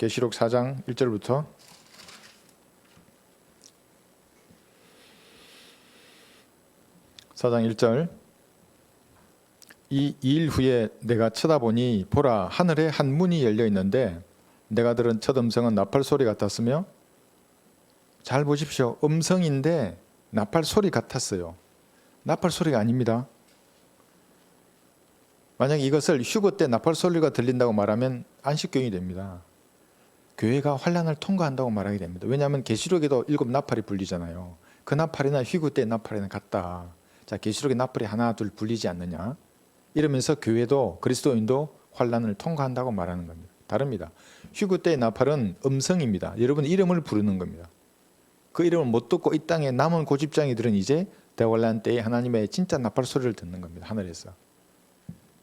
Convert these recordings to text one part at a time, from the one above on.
계시록 4장 1절부터 4장 1절. 이 일 후에 내가 쳐다보니 보라, 하늘에 한 문이 열려 있는데 내가 들은 첫 음성은 나팔 소리 같았으며, 잘 보십시오. 음성인데 나팔 소리 같았어요. 나팔 소리가 아닙니다. 만약 이것을 휴거 때 나팔 소리가 들린다고 말하면 안식교인이 됩니다. 교회가 환난을 통과한다고 말하게 됩니다. 왜냐하면 계시록에도 7 나팔이 불리잖아요. 그 나팔이나 휴거 때 나팔이나 같다. 자, 계시록에 나팔이 하나 둘 불리지 않느냐, 이러면서 교회도 그리스도인도 환난을 통과한다고 말하는 겁니다. 다릅니다. 휴거 때의 나팔은 음성입니다. 여러분 이름을 부르는 겁니다. 그 이름을 못 듣고 이 땅에 남은 고집장이들은 이제 대환란 때에 하나님의 진짜 나팔 소리를 듣는 겁니다. 하늘에서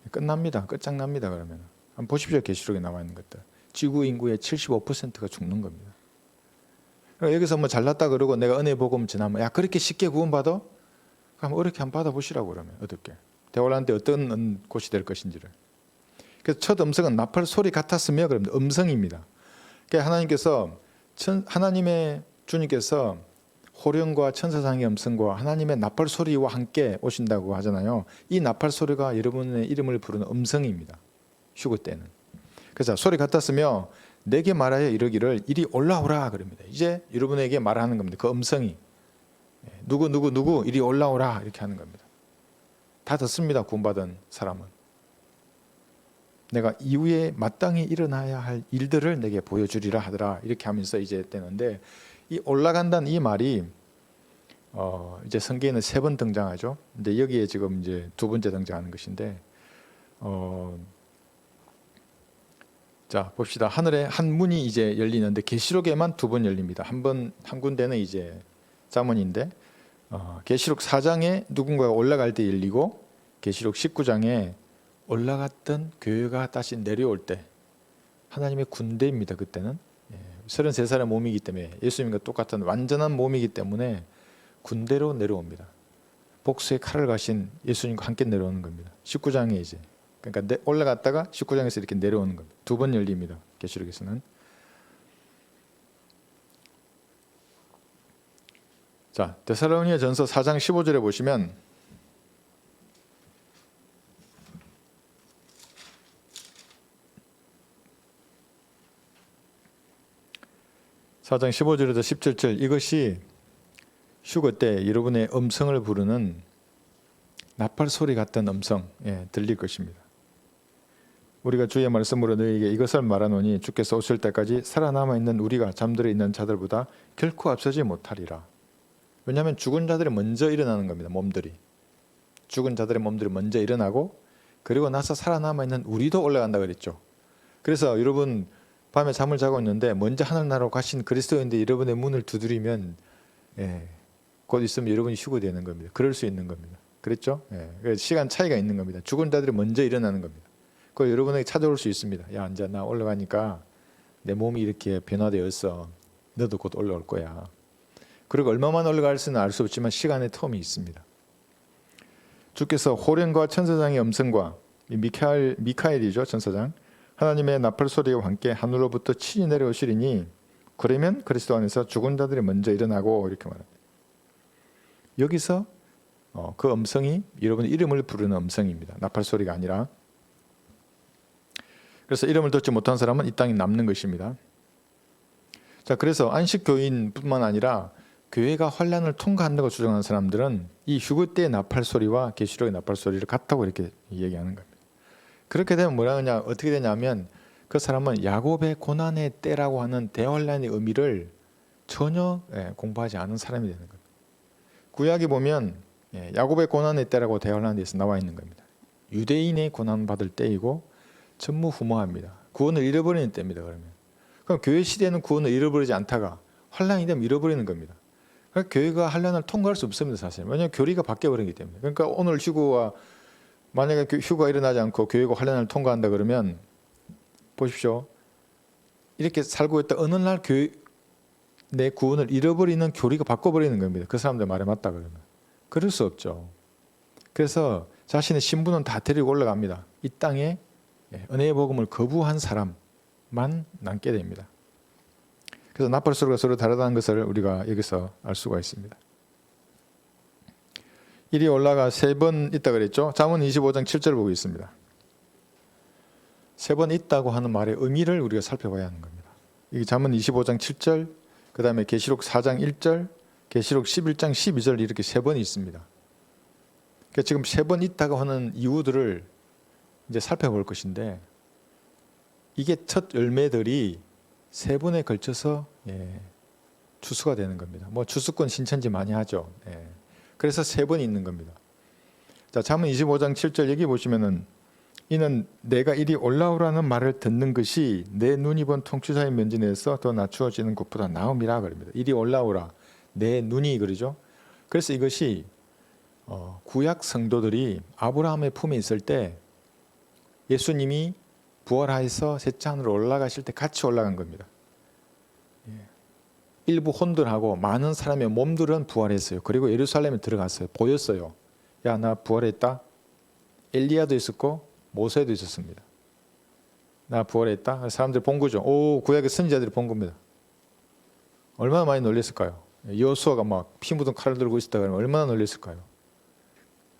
끝납니다. 끝장납니다. 그러면 한번 보십시오. 계시록에 나와 있는 것들. 지구 인구의 75%가 죽는 겁니다. 여기서 뭐 잘났다 그러고 내가 은혜 복음 전하면, 야 그렇게 쉽게 구원받아? 그럼 어렵게 한번 받아보시라고. 그러면 어떻게 대환란 때 어떤 곳이 될 것인지를. 그래서 첫 음성은 나팔 소리 같았으며, 그러면 음성입니다. 그러니까 하나님의 주님께서 호령과 천사장의 음성과 하나님의 나팔 소리와 함께 오신다고 하잖아요. 이 나팔 소리가 여러분의 이름을 부르는 음성입니다. 휴거 때는. 그래서 소리 같았으며 내게 말하여 이르기를 이리 올라오라 그럽니다. 이제 여러분에게 말하는 겁니다. 그 음성이 누구 이리 올라오라 이렇게 하는 겁니다. 다 듣습니다. 구원받은 사람은. 내가 이후에 마땅히 일어나야 할 일들을 내게 보여주리라 하더라 이렇게 하면서 이제 되는데, 이 올라간다는 이 말이 이제 성경에는 3번 등장하죠. 근데 여기에 지금 이제 2번째 등장하는 것인데, 자 봅시다. 하늘에 한 문이 이제 열리는데 계시록에만 2번 열립니다. 한 군데는 이제 잠언인데, 계시록 4장에 누군가가 올라갈 때 열리고, 계시록 19장에 올라갔던 교회가 다시 내려올 때, 하나님의 군대입니다. 그때는 33살의 몸이기 때문에, 예수님과 똑같은 완전한 몸이기 때문에 군대로 내려옵니다. 복수의 칼을 가신 예수님과 함께 내려오는 겁니다. 19장에 이제, 그러니까 올라갔다가 19장에서 이렇게 내려오는 겁니다. 2번 열립니다. 계시록에서는. 자, 데살로니가전서 4장 15절에 보시면, (4장 15절에서 17절) 이것이 휴거 때 여러분의 음성을 부르는 나팔 소리 같은 음성 들릴 것입니다. 우리가 주의 말씀으로 너희에게 이것을 말하노니 주께서 오실 때까지 살아남아 있는 우리가 잠들어 있는 자들보다 결코 앞서지 못하리라. 왜냐하면 죽은 자들이 먼저 일어나는 겁니다. 몸들이. 죽은 자들의 몸들이 먼저 일어나고, 그리고 나서 살아남아 있는 우리도 올라간다 그랬죠. 그래서 여러분 밤에 잠을 자고 있는데 먼저 하늘나라로 가신 그리스도인데 여러분의 문을 두드리면 곧 있으면 여러분이 휴거되는 겁니다. 그럴 수 있는 겁니다. 그랬죠? 시간 차이가 있는 겁니다. 죽은 자들이 먼저 일어나는 겁니다. 그 여러분에게 찾아올 수 있습니다. 야 이제 나 올라가니까 내 몸이 이렇게 변화되었어. 너도 곧 올라올 거야. 그리고 얼마만 올라갈지는 알 수 없지만 시간의 텀이 있습니다. 주께서 호령과 천사장의 음성과 미카엘이죠, 천사장, 하나님의 나팔 소리와 함께 하늘로부터 친히 내려오시리니 그러면 그리스도 안에서 죽은 자들이 먼저 일어나고, 이렇게 말합니다. 여기서 그 음성이 여러분의 이름을 부르는 음성입니다. 나팔 소리가 아니라. 그래서 이름을 듣지 못한 사람은 이 땅에 남는 것입니다. 자, 그래서 안식교인뿐만 아니라 교회가 환난을 통과한다고 주장하는 사람들은 이 휴거 때의 나팔 소리와 계시록의 나팔 소리를 같다고 이렇게 얘기하는 겁니다. 그렇게 되면 어떻게 되냐면 그 사람은 야곱의 고난의 때라고 하는 대환란의 의미를 전혀 공부하지 않은 사람이 되는 겁니다. 구약에 보면 야곱의 고난의 때라고 대환란에 대해서 나와 있는 겁니다. 유대인의 고난받을 때이고 전무후무합니다. 구원을 잃어버리는 때입니다. 그럼 교회 시대는 구원을 잃어버리지 않다가 환란이 되면 잃어버리는 겁니다. 그러니까 교회가 환란을 통과할 수 없습니다. 사실. 왜냐하면 교리가 바뀌어버리기 때문에. 그러니까 오늘 만약에 휴거가 일어나지 않고 교회가 환난을 통과한다 그러면 보십시오. 이렇게 살고 있다 어느 날 내 구원을 잃어버리는 교리가 바꿔버리는 겁니다. 그 사람들 말에 맞다 그러면. 그럴 수 없죠. 그래서 자신의 신분은 다 데리고 올라갑니다. 이 땅에 은혜의 복음을 거부한 사람, 남게 됩니다. 그래서 나팔소리가 서로 다르다는 것을 우리가 여기서 알 수가 있습니다. 이리 올라가 3번 있다 그랬죠. 잠언 25장 7절 보고 있습니다. 3번 있다고 하는 말의 의미를 우리가 살펴봐야 하는 겁니다. 이게 잠언 25장 7절, 그 다음에 계시록 4장 1절, 계시록 11장 12절 이렇게 3번 있습니다. 그러니까 지금 3번 있다고 하는 이유들을 이제 살펴볼 것인데, 이게 첫 열매들이 3번에 걸쳐서 추수가 되는 겁니다. 뭐 추수권 신천지 많이 하죠. 그래서 3번 있는 겁니다. 자, 잠언 25장 7절 여기 보시면은 이는 내가 이리 올라오라는 말을 듣는 것이 내 눈이 본 통치자의 면지 내에서 더 낮추어지는 것보다 나음이라 그럽니다. 이리 올라오라. 내 눈이 그러죠. 그래서 이것이 구약 성도들이 아브라함의 품에 있을 때 예수님이 부활하여서 셋째 하늘로 올라가실 때 같이 올라간 겁니다. 일부 혼들하고 많은 사람의 몸들은 부활했어요. 그리고 예루살렘에 들어갔어요. 보였어요. 야, 나 부활했다. 엘리야도 있었고 모세도 있었습니다. 나 부활했다. 사람들이 본 거죠. 오, 구약의 선지자들이 본 겁니다. 얼마나 많이 놀랬을까요? 여호수아가 막 피 묻은 칼을 들고 있었다 그러면 얼마나 놀랬을까요?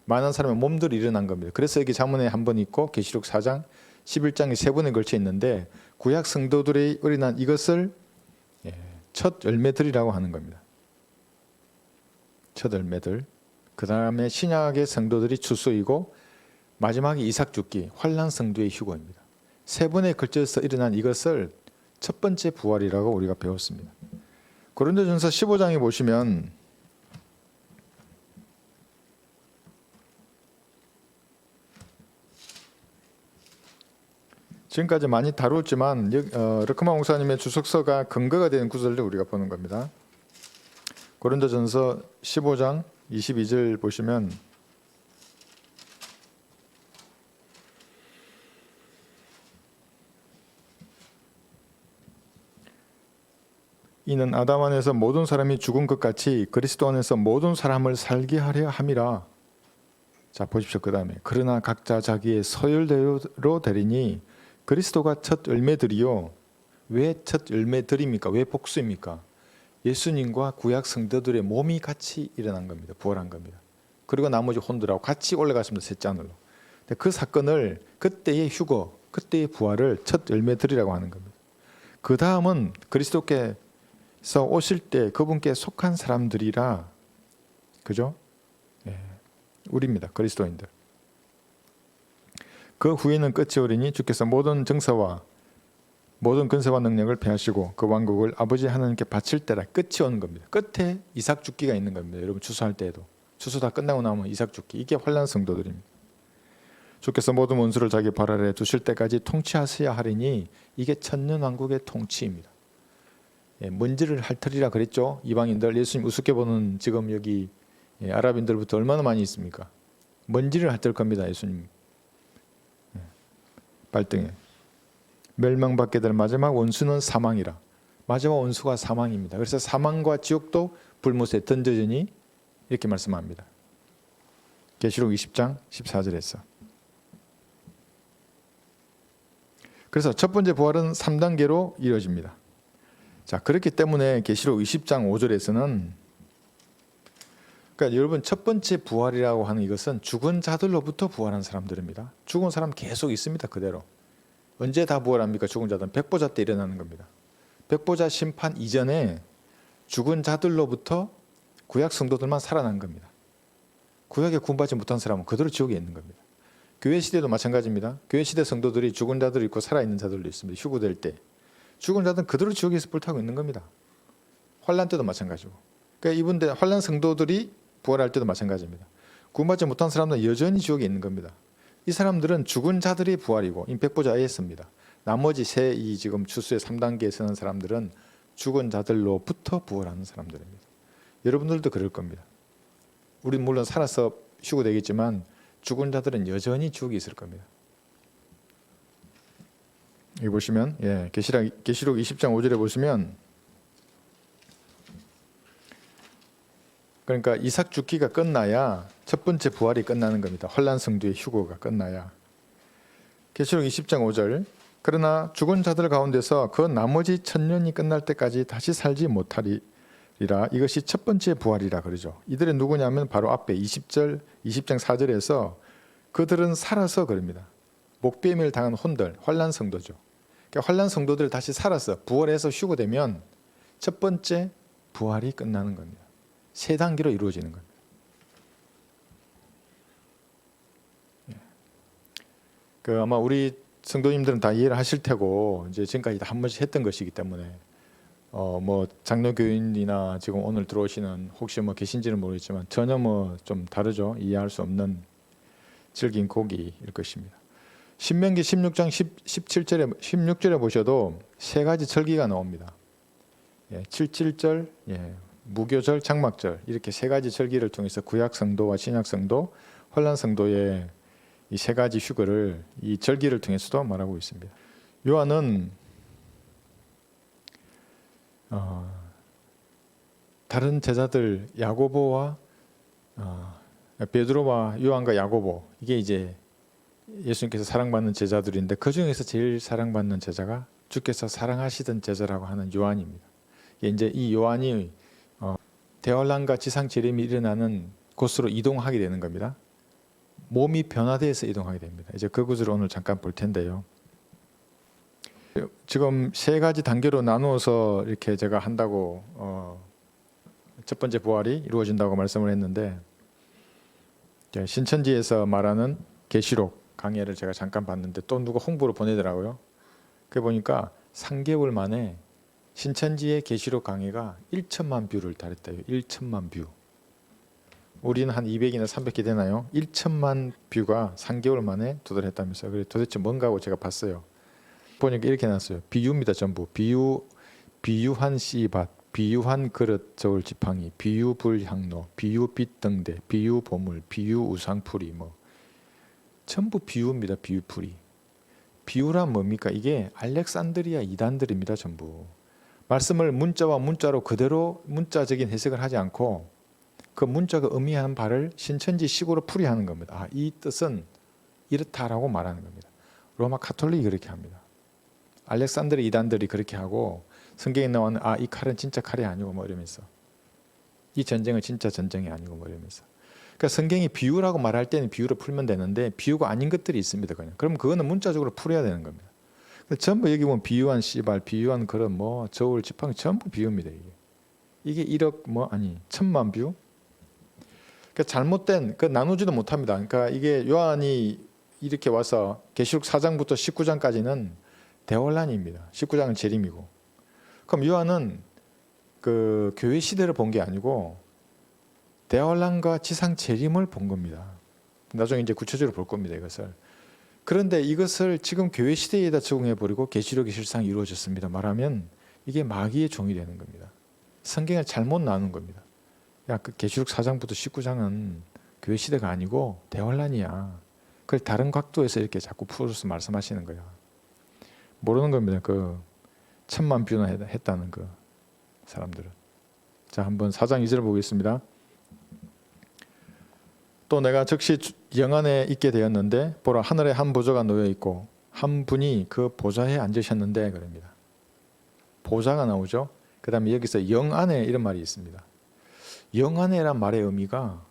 많은 사람의 몸들이 일어난 겁니다. 그래서 여기 잠언에 한 번 있고 계시록 4장 11장에 3번에 걸쳐 있는데 구약 성도들이 일어난 이것을 첫 열매들이라고 하는 겁니다. 첫 열매들. 그 다음에 신약의 성도들이 추수이고 마지막에 이삭 죽기, 환난 성도의 휴거입니다. 3번에 걸쳐서 일어난 이것을 첫 번째 부활이라고 우리가 배웠습니다. 고린도전서 15장에 보시면 지금까지 많이 다뤘지만 르크마 목사님의 주석서가 근거가 되는 구절을 우리가 보는 겁니다. 고린도전서 15장 22절 보시면 이는 아담 안에서 모든 사람이 죽은 것 같이 그리스도 안에서 모든 사람을 살게 하려 함이라. 자, 보십시오. 그 다음에 그러나 각자 자기의 서열대로 되리니 그리스도가 첫 열매들이요. 왜 첫 열매들입니까? 왜 복수입니까? 예수님과 구약 성도들의 몸이 같이 일어난 겁니다. 부활한 겁니다. 그리고 나머지 혼들하고 같이 올라갔습니다. 셋째 하늘로. 그 사건을 그때의 휴거, 그때의 부활을 첫 열매들이라고 하는 겁니다. 그 다음은 그리스도께서 오실 때 그분께 속한 사람들이라, 그죠? 우리입니다. 그리스도인들. 그 후에는 끝이 오리니 주께서 모든 정사와 모든 근세와 능력을 폐하시고 그 왕국을 아버지 하나님께 바칠 때라. 끝이 오는 겁니다. 끝에 이삭 죽기가 있는 겁니다. 여러분 추수할 때에도 추수 다 끝나고 나면 이삭 죽기, 이게 환난 성도들입니다. 주께서 모든 원수를 자기 발 아래 두실 때까지 통치하셔야 하리니 이게 천년왕국의 통치입니다. 먼지를 핥으리라 그랬죠. 이방인들 예수님 우습게 보는 지금 여기 아랍인들부터 얼마나 많이 있습니까? 먼지를 핥을 겁니다. 예수님 발등에. 멸망받게 될 마지막 원수는 사망이라. 마지막 원수가 사망입니다. 그래서 사망과 지옥도 불못에 던져지니 이렇게 말씀합니다. 계시록 20장 14절에서. 그래서 첫 번째 부활은 3단계로 이루어집니다. 자, 그렇기 때문에 계시록 20장 5절에서는, 그러니까 여러분 첫 번째 부활이라고 하는 이것은 죽은 자들로부터 부활한 사람들입니다. 죽은 사람 계속 있습니다. 그대로. 언제 다 부활합니까? 죽은 자들은 백보자 때 일어나는 겁니다. 백보자 심판 이전에 죽은 자들로부터 구약 성도들만 살아난 겁니다. 구약에 구원받지 못한 사람은 그대로 지옥에 있는 겁니다. 교회 시대도 마찬가지입니다. 교회 시대 성도들이 죽은 자들이 있고 살아있는 자들도 있습니다. 휴거될 때 죽은 자들은 그대로 지옥에서 불타고 있는 겁니다. 환난 때도 마찬가지고. 그러니까 이분들 환난 성도들이 부활할 때도 마찬가지입니다. 구원받지 못한 사람들은 여전히 지옥에 있는 겁니다. 이 사람들은 죽은 자들이 부활이고 임백보자에서입니다. 나머지 이 지금 추수의 3단계에 서는 사람들은 죽은 자들로부터 부활하는 사람들입니다. 여러분들도 그럴 겁니다. 우리 물론 살아서 휴거되겠지만 죽은 자들은 여전히 지옥에 있을 겁니다. 여기 보시면 계시록 20장 5절에 보시면, 그러니까 이삭 죽기가 끝나야 첫 번째 부활이 끝나는 겁니다. 환난 성도의 휴거가 끝나야. 계시록 20장 5절 그러나 죽은 자들 가운데서 그 나머지 1000년이 끝날 때까지 다시 살지 못하리라. 이것이 첫 번째 부활이라 그러죠. 이들은 누구냐면 바로 앞에 20장 4절에서 그들은 살아서 그럽니다. 목베임을 당한 혼들, 환난 성도죠. 그러니까 환난 성도들 다시 살아서 부활해서 휴거되면 첫 번째 부활이 끝나는 겁니다. 세 단계로 이루어지는 겁니다. 아마 우리 성도님들은 다 이해를 하실 테고 이제 지금까지 다 한 번씩 했던 것이기 때문에 뭐 장로교인이나 지금 오늘 들어오시는 혹시 뭐 계신지는 모르겠지만 전혀 뭐 좀 다르죠. 이해할 수 없는 질긴 고기일 것입니다. 신명기 16장 16절에 보셔도 세 가지 절기가 나옵니다. 7.7절, 무교절, 장막절 이렇게 세 가지 절기를 통해서 구약 성도와 신약 성도, 환난 성도의 이 세 가지 휴거를 이 절기를 통해서도 말하고 있습니다. 요한은 다른 제자들 야고보와 베드로와 요한과 야고보 이게 이제 예수님께서 사랑받는 제자들인데 그 중에서 제일 사랑받는 제자가 주께서 사랑하시던 제자라고 하는 요한입니다. 이제 이 요한이 대환란과 지상 재림이 일어나는 곳으로 이동하게 되는 겁니다. 몸이 변화돼서 이동하게 됩니다. 이제 그 구절을 오늘 잠깐 볼 텐데요. 지금 세 가지 단계로 나누어서 이렇게 제가 한다고 첫 번째 부활이 이루어진다고 말씀을 했는데 신천지에서 말하는 계시록 강해를 제가 잠깐 봤는데 또 누가 홍보로 보내더라고요. 그래 보니까 3개월 만에 신천지의 계시록 강해가 1천만 뷰를 달했대요. 1천만 뷰. 우리는 한 200이나 300개 되나요? 1천만 뷰가 3개월 만에 도달했다면서요. 그래 도대체 뭔가 하고 제가 봤어요. 보니까 이렇게 나왔어요. 비유입니다. 전부. 비유한 씨밭, 비유한 그릇 저울 지팡이, 비유 불향로, 비유 빛등대, 비유 보물, 비유 우상풀이 뭐 전부 비유입니다. 비유풀이. 비유란 뭡니까? 이게 알렉산드리아 이단들입니다. 전부. 말씀을 문자와 문자로 그대로 문자적인 해석을 하지 않고 그 문자가 의미하는 바를 신천지식으로 풀이하는 겁니다. 이 뜻은 이렇다라고 말하는 겁니다. 로마 가톨릭이 그렇게 합니다. 알렉산드리 이단들이 그렇게 하고 성경에 나오는 이 칼은 진짜 칼이 아니고 뭐 이러면서 이 전쟁은 진짜 전쟁이 아니고 뭐 이러면서 그러니까 성경이 비유라고 말할 때는 비유로 풀면 되는데 비유가 아닌 것들이 있습니다. 그럼 그거는 문자적으로 풀어야 되는 겁니다. 전부 여기 보면 비유한 씨발, 비유한 그릇, 뭐 저울, 지팡이 전부 비유입니다. 이게 1억 뭐 아니 1000만 뷰. 그러니까 잘못된 나누지도 못합니다. 그러니까 이게 요한이 이렇게 와서 계시록 4장부터 19장까지는 대환란입니다. 19장은 재림이고. 그럼 요한은 그 교회 시대를 본 게 아니고 대환란과 지상 재림을 본 겁니다. 나중에 이제 구체적으로 볼 겁니다. 이것을. 그런데 이것을 지금 교회 시대에다 적용해 버리고 계시록이 실상 이루어졌습니다. 말하면 이게 마귀의 종이 되는 겁니다. 성경을 잘못 나눈 겁니다. 그 계시록 4장부터 19장은 교회 시대가 아니고 대환란이야. 그걸 다른 각도에서 이렇게 자꾸 풀어서 말씀하시는 거야. 모르는 겁니다. 1000만 뷰나 했다는 그 사람들은. 자, 한번 4장 2절 보겠습니다. 또 내가 즉시 영 안에 있게 되었는데 보라 하늘에 한 보좌가 놓여 있고 한 분이 그 보좌에 앉으셨는데 그럽니다. 보좌가 나오죠. 그 다음에 여기서 영 안에 이런 말이 있습니다. 영 안에란 말의 의미가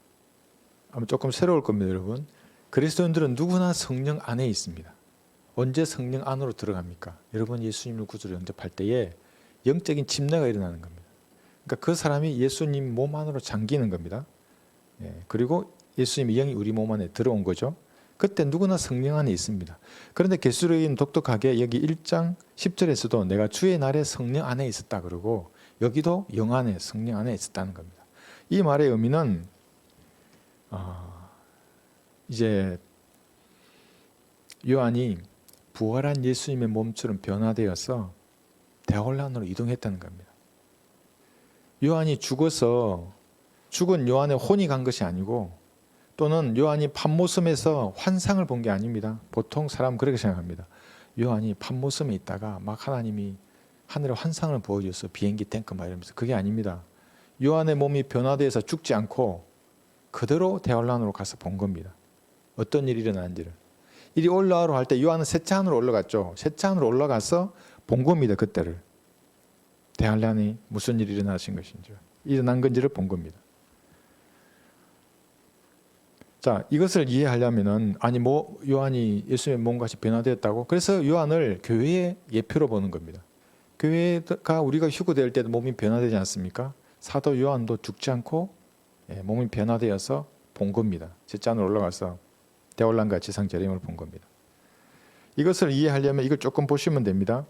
아마 조금 새로울 겁니다. 여러분. 그리스도인들은 누구나 성령 안에 있습니다. 언제 성령 안으로 들어갑니까? 여러분 예수님을 구주로 영접할 때에 영적인 침례가 일어나는 겁니다. 그러니까 그 사람이 예수님 몸 안으로 잠기는 겁니다. 그리고 예수님의 영이 우리 몸 안에 들어온 거죠. 그때 누구나 성령 안에 있습니다. 그런데 계시록은 독특하게 여기 1장 10절에서도 내가 주의 날에 성령 안에 있었다 그러고 여기도 영 안에 성령 안에 있었다는 겁니다. 이 말의 의미는 이제 요한이 부활한 예수님의 몸처럼 변화되어서 대환란으로 이동했다는 겁니다. 요한이 죽어서 죽은 요한의 혼이 간 것이 아니고 또는 요한이 판모섬에서 환상을 본 게 아닙니다. 보통 사람은 그렇게 생각합니다. 요한이 판모섬에 있다가 막 하나님이 하늘에 환상을 보여줘서 비행기 탱크 막 이러면서 그게 아닙니다. 요한의 몸이 변화돼서 죽지 않고 그대로 대환란으로 가서 본 겁니다. 어떤 일이 일어나는지를. 이리 올라오라 할 때 요한은 셋째 하늘로 올라갔죠. 셋째 하늘로 올라가서 본 겁니다. 그때를. 대환란이 무슨 일이 일어나신 것인지, 일어난 건지를 본 겁니다. 자, 이것을 이해하려면은 아니 뭐 요한이 예수님의 몸같이 변화되었다고? 그래서 요한을 교회의 예표로 보는 겁니다. 교회가 우리가 휴거될 때도 몸이 변화되지 않습니까? 사도 요한도 죽지 않고 몸이 변화되어서 본 겁니다. 셋째 하늘로 올라가서 대환란과 지상 재림을 본 겁니다. 이것을 이해하려면 이걸 조금 보시면 됩니다.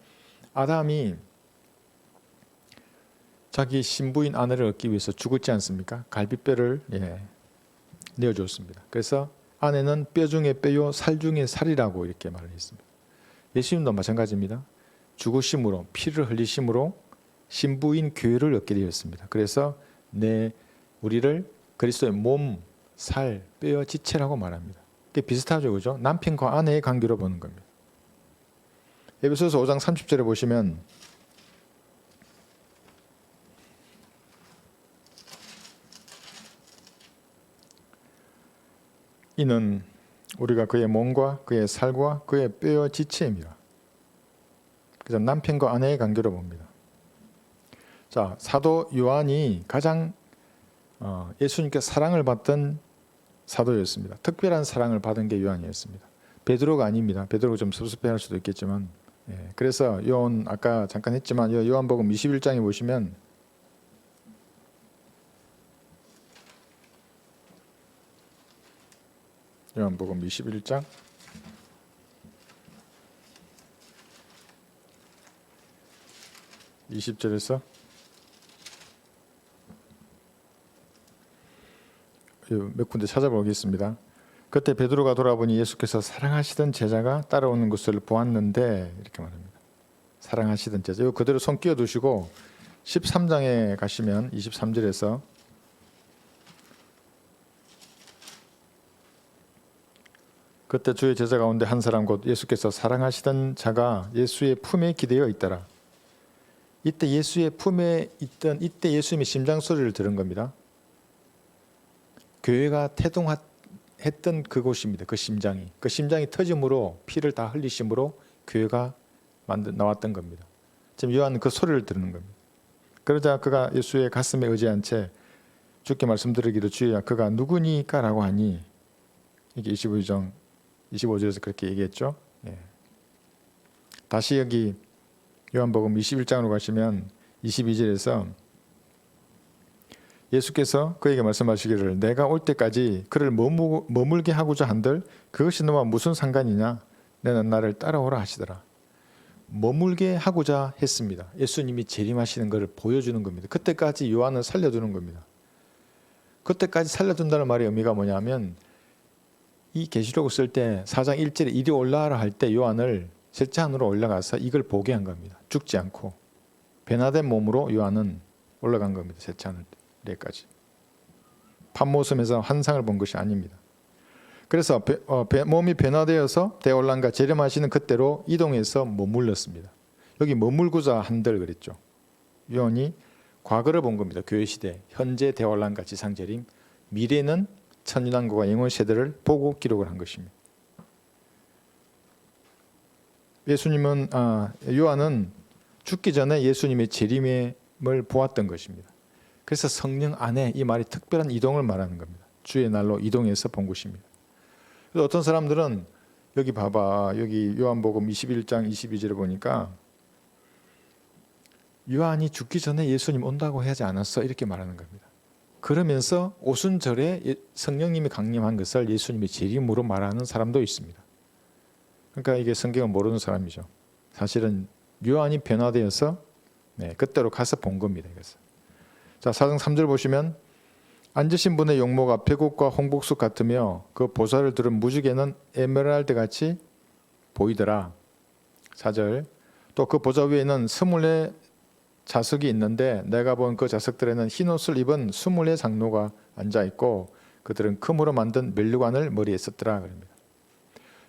아담이 자기 신부인 아내를 얻기 위해서 죽었지 않습니까? 갈비뼈를 내어줬습니다. 그래서 아내는 뼈 중에 뼈요 살 중에 살이라고 이렇게 말을 했습니다. 예수님도 마찬가지입니다. 죽으심으로 피를 흘리심으로 신부인 교회를 얻게 되었습니다. 그래서 우리를 그리스도의 몸, 살, 뼈, 지체라고 말합니다. 그게 비슷하죠, 그죠? 남편과 아내의 관계로 보는 겁니다. 에베소서 5장 30절에 보시면 이는 우리가 그의 몸과 그의 살과 그의 뼈와 지체입니다. 그래서 남편과 아내의 관계로 봅니다. 자, 사도 요한이 가장 예수님께 사랑을 받던 사도였습니다. 특별한 사랑을 받은 게 요한이었습니다. 베드로가 아닙니다. 베드로가 좀 섭섭해할 수도 있겠지만, 그래서 요한 아까 잠깐 했지만 요한복음 21장에 보시면 요한복음 21장 20절에서 몇 군데 찾아보겠습니다. 그때 베드로가 돌아보니 예수께서 사랑하시던 제자가 따라오는 것을 보았는데 이렇게 말합니다. 사랑하시던 제자. 이거 그대로 손 끼워 두시고 13장에 가시면 23절에서 그때 주의 제자 가운데 한 사람 곧 예수께서 사랑하시던 자가 예수의 품에 기대어 있더라. 이때 예수의 품에 있던 이때 예수님의 심장 소리를 들은 겁니다. 교회가 태동했던 그곳입니다. 그 심장이 터짐으로 피를 다 흘리심으로 교회가 나왔던 겁니다. 지금 요한은 그 소리를 들은 겁니다. 그러자 그가 예수의 가슴에 의지한 채 주께 말씀드리기를 주여 그가 누구니까 라고 하니 이게 25절에서 그렇게 얘기했죠. 다시 여기 요한복음 21장으로 가시면 22절에서 예수께서 그에게 말씀하시기를 내가 올 때까지 그를 머물게 하고자 한들 그것이 너와 무슨 상관이냐 너는 나를 따라오라 하시더라. 머물게 하고자 했습니다. 예수님이 재림하시는 것을 보여주는 겁니다. 그때까지 요한을 살려두는 겁니다. 그때까지 살려둔다는 말의 의미가 뭐냐면 이 계시록을 쓸 때 4장 1절에 이리 올라가라 할 때 요한을 셋째 하늘로 올라가서 이걸 보게 한 겁니다. 죽지 않고 변화된 몸으로 요한은 올라간 겁니다. 셋째 하늘에까지. 판모섬에서 환상을 본 것이 아닙니다. 그래서 몸이 변화되어서 대환란과 재림하시는 그때로 이동해서 머물렀습니다. 여기 머물고자 한들 그랬죠. 요한이 과거를 본 겁니다. 교회 시대, 현재 대환란과 지상 재림, 미래는 천년왕국과 영원 세대를 보고 기록을 한 것입니다. 요한은 죽기 전에 예수님의 재림을 보았던 것입니다. 그래서 성령 안에 이 말이 특별한 이동을 말하는 겁니다. 주의 날로 이동해서 본 것입니다. 그래서 어떤 사람들은 여기 봐봐, 여기 요한복음 21장 22절에 보니까 요한이 죽기 전에 예수님 온다고 하지 않았어 이렇게 말하는 겁니다. 그러면서 오순절에 성령님이 강림한 것을 예수님의 재림으로 말하는 사람도 있습니다. 그러니까 이게 성경을 모르는 사람이죠. 사실은 요한이 변화되어서 그때로 가서 본 겁니다. 그래서 자 4장 3절 보시면 앉으신 분의 용모가 백옥과 홍복수 같으며 그 보좌를 두른 무지개는 에메랄드 같이 보이더라. 4절 또 그 보좌 위에는 24 자석이 있는데 내가 본 그 자석들에는 흰옷을 입은 24 장로가 앉아있고 그들은 금으로 만든 면류관을 머리에 썼더라. 그럽니다.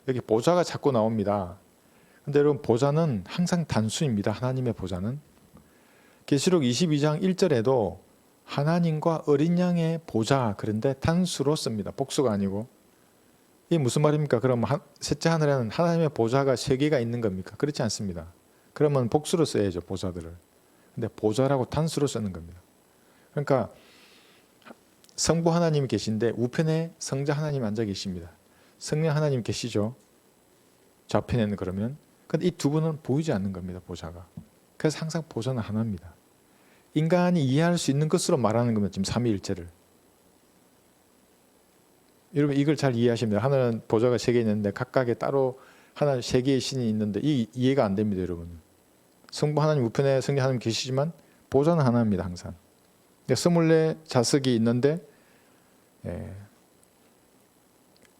여기 보좌가 자꾸 나옵니다. 근데 여러분 보좌는 항상 단수입니다. 하나님의 보좌는. 계시록 22장 1절에도 하나님과 어린 양의 보좌 그런데 단수로 씁니다. 복수가 아니고. 이게 무슨 말입니까? 그럼 셋째 하늘에는 하나님의 보좌가 3개가 있는 겁니까? 그렇지 않습니다. 그러면 복수로 써야죠, 보좌들을. 근데 보좌라고 단수로 쓰는 겁니다. 그러니까 성부 하나님이 계신데 우편에 성자 하나님 앉아 계십니다. 성령 하나님 계시죠. 좌편에는 그러면. 근데 이 두 분은 보이지 않는 겁니다, 보좌가. 그래서 항상 보좌는 하나입니다. 인간이 이해할 수 있는 것으로 말하는 겁니다, 지금 삼위일체를. 여러분 이걸 잘 이해하시면 돼요. 하나는 보좌가 3개 있는데 각각에 따로 하나 3개의 신이 있는데 이 이해가 안 됩니다, 여러분. 성부 하나님 우편에 성령 하나님 계시지만 보좌는 하나입니다, 항상. 24자석이 있는데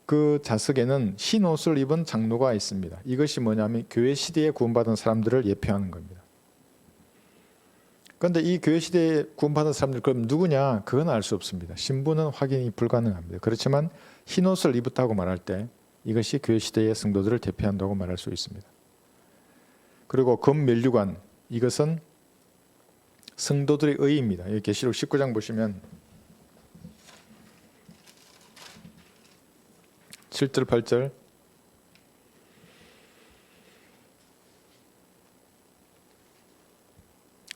그 자석에는 흰 옷을 입은 장로가 있습니다. 이것이 뭐냐면 교회 시대에 구원받은 사람들을 예표하는 겁니다. 그런데 이 교회 시대에 구원받은 사람들 그럼 누구냐? 그건 알 수 없습니다. 신분은 확인이 불가능합니다. 그렇지만 흰 옷을 입었다고 말할 때 이것이 교회 시대의 성도들을 대표한다고 말할 수 있습니다. 그리고 금면류관, 이것은 성도들의 의입니다. 여기 계시록 19장 보시면 7절 8절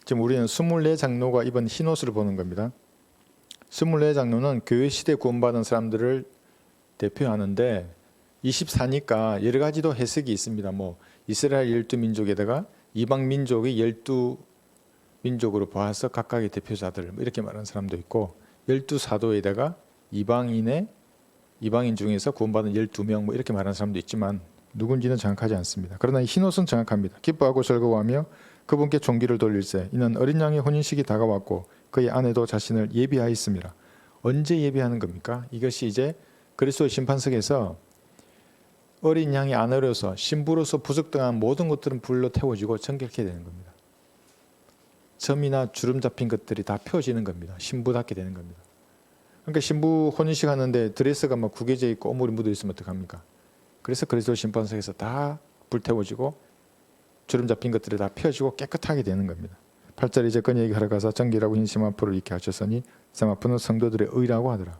지금 우리는 24장로가 입은 흰옷을 보는 겁니다. 24장로는 교회 시대 구원받은 사람들을 대표하는데 24니까 여러 가지도 해석이 있습니다. 뭐 이스라엘 12민족에다가 이방 민족의 12민족으로 봐서 각각의 대표자들 이렇게 말하는 사람도 있고 12사도에다가 이방인 중에서 구원받은 12명 뭐 이렇게 말하는 사람도 있지만 누군지는 정확하지 않습니다. 그러나 이 흰옷은 정확합니다. 기뻐하고 즐거워하며 그분께 존귀를 돌릴세. 이는 어린 양의 혼인식이 다가왔고 그의 아내도 자신을 예비하였습니다. 언제 예비하는 겁니까? 이것이 이제 그리스도의 심판석에서 어린 양이 아내로서 신부로서 부적당한 모든 것들은 불로 태워지고 정결케 되는 겁니다. 점이나 주름 잡힌 것들이 다 펴지는 겁니다. 신부답게 되는 겁니다. 그러니까 신부 혼인식 하는데 드레스가 막 구겨져 있고 오물이 묻어 있으면 어떡합니까? 그래서 그리스도 심판석에서 다 불태워지고 주름 잡힌 것들이 다 펴지고 깨끗하게 되는 겁니다. 8절 이제 그 얘기하러 가서 정결하고 흰 세마포를 입게 하셨으니 세마포는 성도들의 의라고 하더라.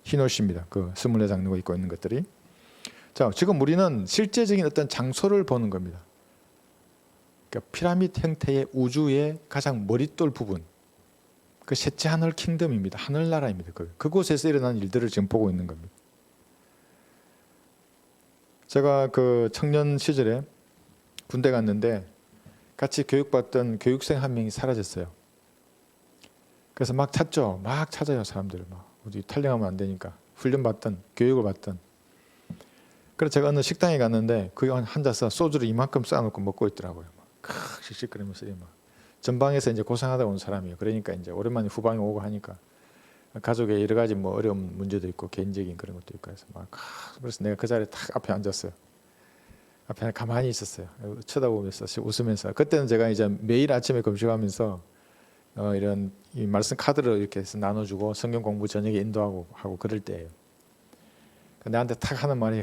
흰옷입니다. 그 24장로가 입고 있는 것들이. 자, 지금 우리는 실제적인 어떤 장소를 보는 겁니다. 그러니까 피라미드 형태의 우주의 가장 머릿돌 부분, 그 셋째 하늘 킹덤입니다. 하늘나라입니다. 그곳에서 일어난 일들을 지금 보고 있는 겁니다. 제가 그 청년 시절에 군대 갔는데 같이 교육받던 교육생 한 명이 사라졌어요. 그래서 막 찾죠. 막 찾아요, 사람들. 막 어디 탈령하면 안 되니까 훈련 받던 교육을 받던. 그래서 제가 어느 식당에 갔는데 거기 앉아서 소주를 이만큼 쌓아놓고 먹고 있더라고요. 막 씩씩거리면서 막 전방에서 이제 고생하다 온 사람이에요. 그러니까 이제 오랜만에 후방에 오고 하니까 가족의 여러 가지 뭐 어려운 문제도 있고 개인적인 그런 것도 있고 해서 막 그래서 내가 그 자리에 딱 앞에 앉았어요. 앞에 가만히 있었어요. 쳐다보면서 웃으면서. 그때는 제가 이제 매일 아침에 금식하면서 이런 이 말씀 카드를 이렇게 해서 나눠주고 성경 공부 저녁에 인도하고 하고 그럴 때예요. 나한테 탁 하는 말이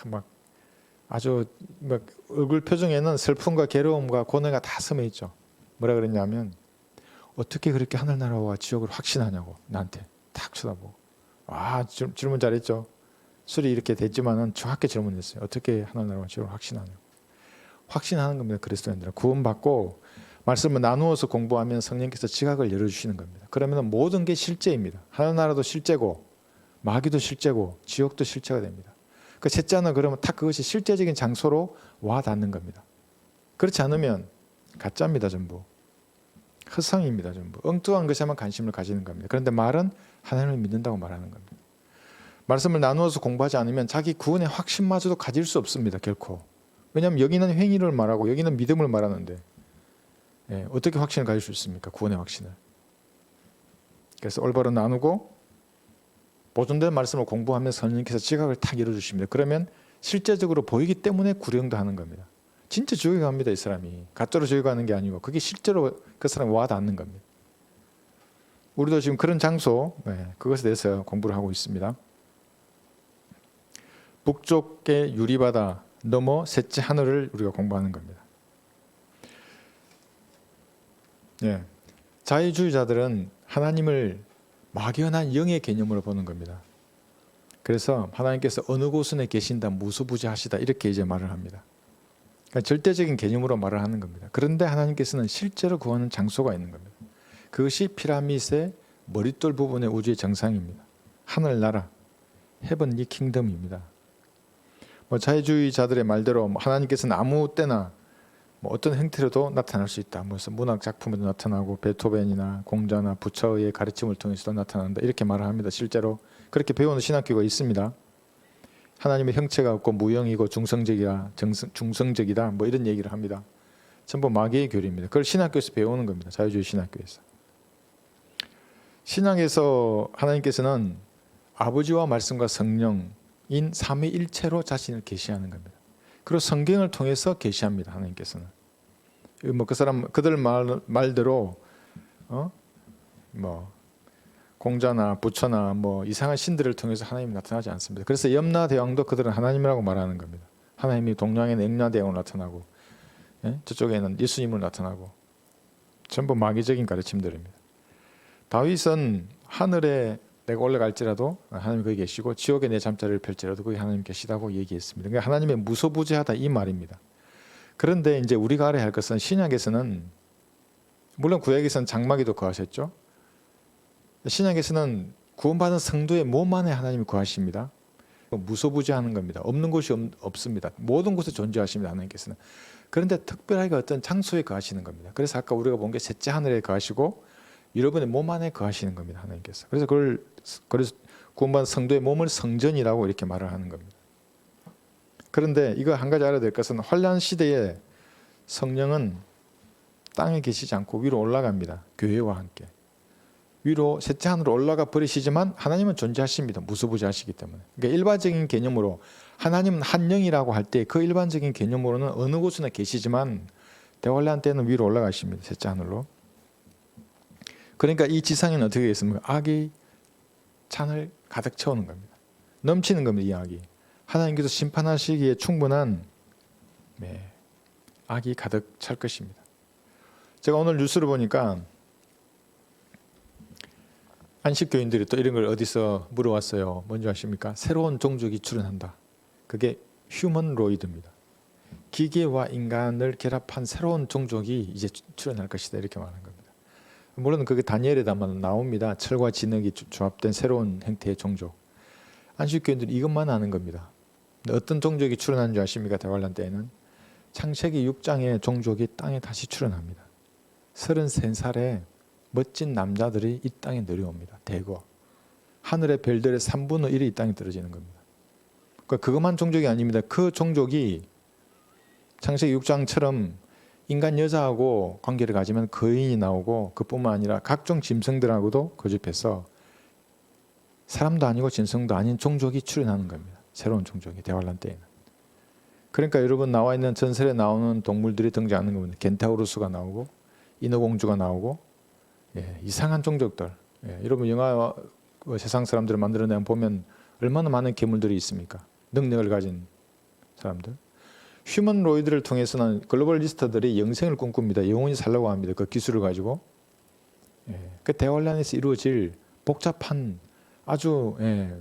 막 아주 막 얼굴 표정에는 슬픔과 괴로움과 고뇌가 다 스며 있죠. 뭐라 그랬냐면 어떻게 그렇게 하늘나라와 지옥을 확신하냐고 나한테 탁 쳐다보고. 질문 잘했죠. 술이 이렇게 됐지만은 정확히 질문했어요. 어떻게 하늘나라와 지옥을 확신하냐고. 확신하는 겁니다. 그리스도인들은 구원받고 말씀을 나누어서 공부하면 성령께서 지각을 열어주시는 겁니다. 그러면 모든 게 실제입니다. 하늘나라도 실제고 마귀도 실제고 지옥도 실제가 됩니다. 그 셋째는 그러면 딱 그것이 실제적인 장소로 와 닿는 겁니다. 그렇지 않으면 가짜입니다. 전부. 헛성입니다. 전부. 엉뚱한 것에만 관심을 가지는 겁니다. 그런데 말은 하나님을 믿는다고 말하는 겁니다. 말씀을 나누어서 공부하지 않으면 자기 구원의 확신마저도 가질 수 없습니다. 결코. 왜냐하면 여기는 행위를 말하고 여기는 믿음을 말하는데 어떻게 확신을 가질 수 있습니까? 구원의 확신을. 그래서 올바로 나누고 보존된 말씀을 공부하면 성령께서 지각을 탁 열어주십니다. 그러면 실제적으로 보이기 때문에 구령도 하는 겁니다. 진짜 지옥에 갑니다. 이 사람이. 가짜로 지옥에 가는 게 아니고 그게 실제로 그 사람이 와 닿는 겁니다. 우리도 지금 그런 장소 그것에 대해서 공부를 하고 있습니다. 북쪽의 유리바다 넘어 셋째 하늘을 우리가 공부하는 겁니다. 자유주의자들은 하나님을 막연한 영의 개념으로 보는 겁니다. 그래서 하나님께서 어느 곳에 계신다, 무소부지하시다 이렇게 이제 말을 합니다. 그러니까 절대적인 개념으로 말을 하는 겁니다. 그런데 하나님께서는 실제로 구하는 장소가 있는 겁니다. 그것이 피라밋의 머릿돌 부분의 우주의 정상입니다. 하늘나라, 헤븐리 킹덤입니다. 자유주의자들의 말대로 하나님께서는 아무 때나 어떤 형태로도 나타날 수 있다. 무슨 문학 작품에도 나타나고 베토벤이나 공자나 부처의 가르침을 통해서도 나타난다. 이렇게 말을 합니다. 실제로 그렇게 배우는 신학교가 있습니다. 하나님의 형체가 없고 무형이고 중성적이다. 이런 얘기를 합니다. 전부 마귀의 교리입니다. 그걸 신학교에서 배우는 겁니다. 자유주의 신학교에서. 신학에서 하나님께서는 아버지와 말씀과 성령인 삼위일체로 자신을 계시하는 겁니다. 그리고 성경을 통해서 계시합니다. 하나님께서는 그들 말대로 공자나 부처나 이상한 신들을 통해서 하나님이 나타나지 않습니다. 그래서 염라대왕도 그들은 하나님이라고 말하는 겁니다. 하나님이 동양에는 염라대왕으로 나타나고 저쪽에는 예수님으로 나타나고 전부 마귀적인 가르침들입니다. 다윗은 하늘에 내가 올라갈지라도 하나님 거기 계시고 지옥에 내 잠자리를 펼지라도 거기 하나님 계시다고 얘기했습니다. 그러니까 하나님의 무소부지하다 이 말입니다. 그런데 이제 우리가 알아야 할 것은 신약에서는 물론 구약에서는 장막에도 거하셨죠. 신약에서는 구원받은 성도의 몸 안에 하나님이 거하십니다. 무소부지하는 겁니다. 없는 곳이 없습니다. 모든 곳에 존재하십니다. 하나님께서는. 그런데 특별하게 어떤 장소에 거하시는 겁니다. 그래서 아까 우리가 본 게 셋째 하늘에 거하시고 여러분의 몸 안에 거하시는 겁니다. 하나님께서. 그래서 구원받은 성도의 몸을 성전이라고 이렇게 말을 하는 겁니다. 그런데 이거 한 가지 알아야 될 것은 환란 시대에 성령은 땅에 계시지 않고 위로 올라갑니다. 교회와 함께. 위로 셋째 하늘로 올라가 버리시지만 하나님은 존재하십니다. 무소부지하시기 때문에. 그러니까 일반적인 개념으로 하나님은 한 영이라고 할 때 그 일반적인 개념으로는 어느 곳에나 계시지만 대환란 때는 위로 올라가십니다. 셋째 하늘로. 그러니까 이 지상에는 어떻게 되겠습니까? 악이 찬을 가득 채우는 겁니다. 넘치는 겁니다. 이 악이. 하나님께서 심판하시기에 충분한 악이 가득 찰 것입니다. 제가 오늘 뉴스를 보니까 안식교인들이 또 이런 걸 어디서 물어왔어요. 뭔지 아십니까? 새로운 종족이 출현한다. 그게 휴먼로이드입니다. 기계와 인간을 결합한 새로운 종족이 이제 출현할 것이다. 이렇게 말하는 겁니다. 물론 그게 다니엘에다만 나옵니다. 철과 진흙이 조합된 새로운 형태의 종족. 안식교인들이 이것만 아는 겁니다. 어떤 종족이 출현하는 줄 아십니까? 대환란 때에는 창세기 6장의 종족이 땅에 다시 출현합니다. 33살의 멋진 남자들이 이 땅에 내려옵니다. 대거. 하늘의 별들의 3분의 1이 이 땅에 떨어지는 겁니다. 그러니까 그것만 종족이 아닙니다. 그 종족이 창세기 6장처럼 인간 여자하고 관계를 가지면 거인이 나오고 그뿐만 아니라 각종 짐승들하고도 거듭해서 사람도 아니고 짐승도 아닌 종족이 출현하는 겁니다. 새로운 종족이 대환란 때에는. 그러니까 여러분 나와 있는 전설에 나오는 동물들이 등장하는 겁니다. 켄타우루스가 나오고 인어공주가 나오고 이상한 종족들. 여러분 영화 세상 사람들을 만들어내면 보면 얼마나 많은 괴물들이 있습니까? 능력을 가진 사람들. 휴먼로이드를 통해서는 글로벌리스트들이 영생을 꿈꿉니다. 영원히 살려고 합니다. 그 기술을 가지고. 그 대환란에서 이루어질 복잡한 아주